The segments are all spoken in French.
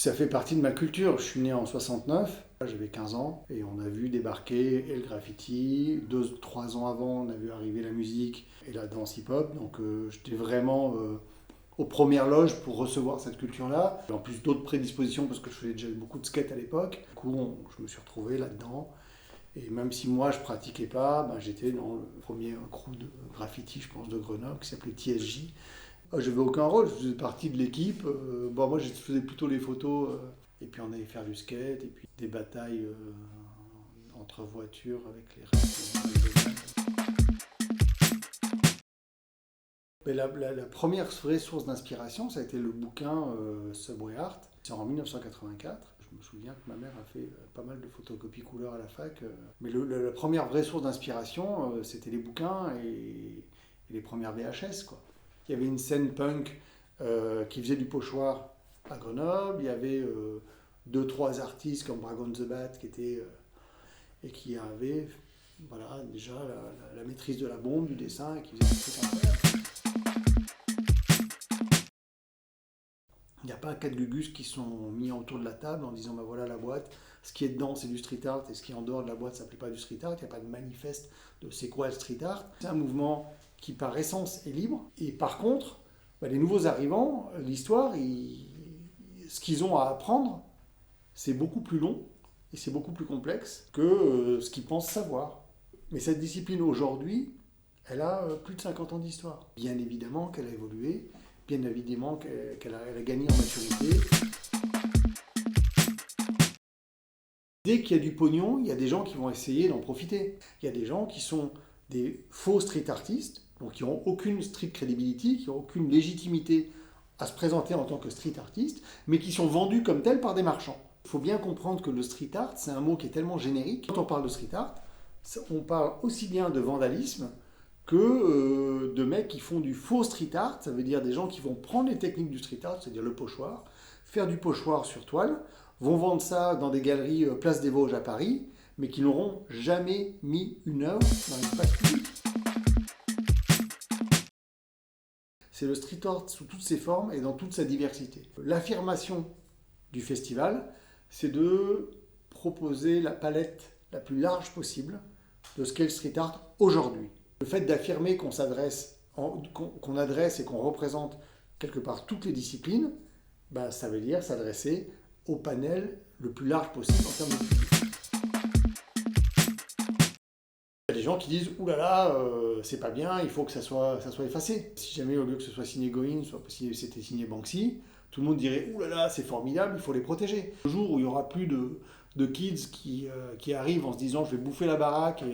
Ça fait partie de ma culture. Je suis né en 69, j'avais 15 ans, et on a vu débarquer et le graffiti. 2-3 ans avant, on a vu arriver la musique et la danse hip-hop. Donc j'étais vraiment aux premières loges pour recevoir cette culture-là. En plus d'autres prédispositions, parce que je faisais déjà beaucoup de skate à l'époque. Du coup, je me suis retrouvé là-dedans. Et même si moi je pratiquais pas, j'étais dans le premier crew de graffiti, je pense, de Grenoble, qui s'appelait TSJ. Je n'avais aucun rôle, je faisais partie de l'équipe. Moi je faisais plutôt les photos, et puis on allait faire du skate, et puis des batailles entre voitures avec les restes. Mais la première vraie source d'inspiration, ça a été le bouquin Subway Art. C'est en 1984. Je me souviens que ma mère a fait pas mal de photocopies couleur à la fac. Mais la première vraie source d'inspiration, c'était les bouquins et les premières VHS, quoi. Il y avait une scène punk qui faisait du pochoir à Grenoble. Il y avait 2-3 artistes comme Dragon the Bat qui étaient et qui avaient déjà la maîtrise de la bombe, du dessin, et qui faisaient des trucs incroyables. Il n'y a pas 4 gugus qui sont mis autour de la table en disant voilà la boîte, ce qui est dedans c'est du street art et ce qui est en dehors de la boîte ça ne s'appelle pas du street art, il n'y a pas de manifeste de c'est quoi le street art. C'est un mouvement qui par essence est libre et par contre les nouveaux arrivants, l'histoire, ce qu'ils ont à apprendre c'est beaucoup plus long et c'est beaucoup plus complexe que ce qu'ils pensent savoir. Mais cette discipline aujourd'hui, elle a plus de 50 ans d'histoire. Bien évidemment qu'elle a évolué. Bien évidemment qu'elle a gagné en maturité. Dès qu'il y a du pognon, il y a des gens qui vont essayer d'en profiter. Il y a des gens qui sont des faux street artistes, donc qui n'ont aucune street credibility, qui n'ont aucune légitimité à se présenter en tant que street artiste, mais qui sont vendus comme tels par des marchands. Il faut bien comprendre que le street art, c'est un mot qui est tellement générique. Quand on parle de street art, on parle aussi bien de vandalisme que de mecs qui font du faux street art, ça veut dire des gens qui vont prendre les techniques du street art, c'est-à-dire le pochoir, faire du pochoir sur toile, vont vendre ça dans des galeries Place des Vosges à Paris, mais qui n'auront jamais mis une œuvre dans l'espace public. C'est le street art sous toutes ses formes et dans toute sa diversité. L'affirmation du festival, c'est de proposer la palette la plus large possible de ce qu'est le street art aujourd'hui. Le fait d'affirmer qu'on adresse et qu'on représente quelque part toutes les disciplines, ça veut dire s'adresser au panel le plus large possible en termes de public. Il y a des gens qui disent « Ouh là là, c'est pas bien, il faut que ça soit effacé ». Si jamais au lieu que ce soit signé Goin, c'était signé Banksy, tout le monde dirait « Ouh là là, c'est formidable, il faut les protéger ». Le jour où il n'y aura plus de kids qui arrivent en se disant « Je vais bouffer la baraque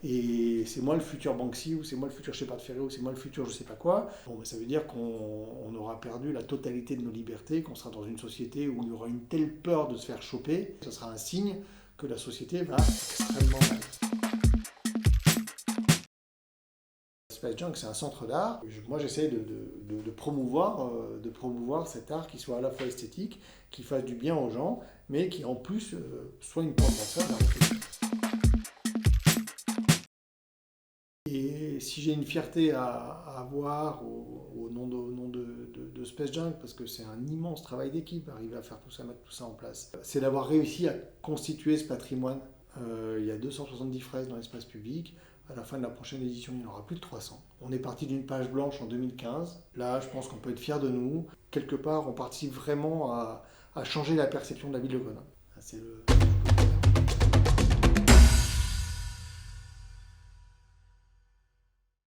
et c'est moi le futur Banksy, ou c'est moi le futur Shepard Fairey, ou c'est moi le futur je sais pas quoi », ça veut dire qu'on aura perdu la totalité de nos libertés, qu'on sera dans une société où il y aura une telle peur de se faire choper, ce sera un signe que la société va extrêmement mal. Space Junk, c'est un centre d'art. Moi, j'essaie de promouvoir cet art qui soit à la fois esthétique, qui fasse du bien aux gens, mais qui en plus soit une porte d'entrée vers l'autre. Et si j'ai une fierté à avoir au nom de Space Junk, parce que c'est un immense travail d'équipe, arriver à faire tout ça, mettre tout ça en place, c'est d'avoir réussi à constituer ce patrimoine. Il y a 270 fraises dans l'espace public. À la fin de la prochaine édition, il y en aura plus de 300. On est parti d'une page blanche en 2015. Là, je pense qu'on peut être fiers de nous. Quelque part, on participe vraiment à changer la perception de la ville de Grenoble. C'est le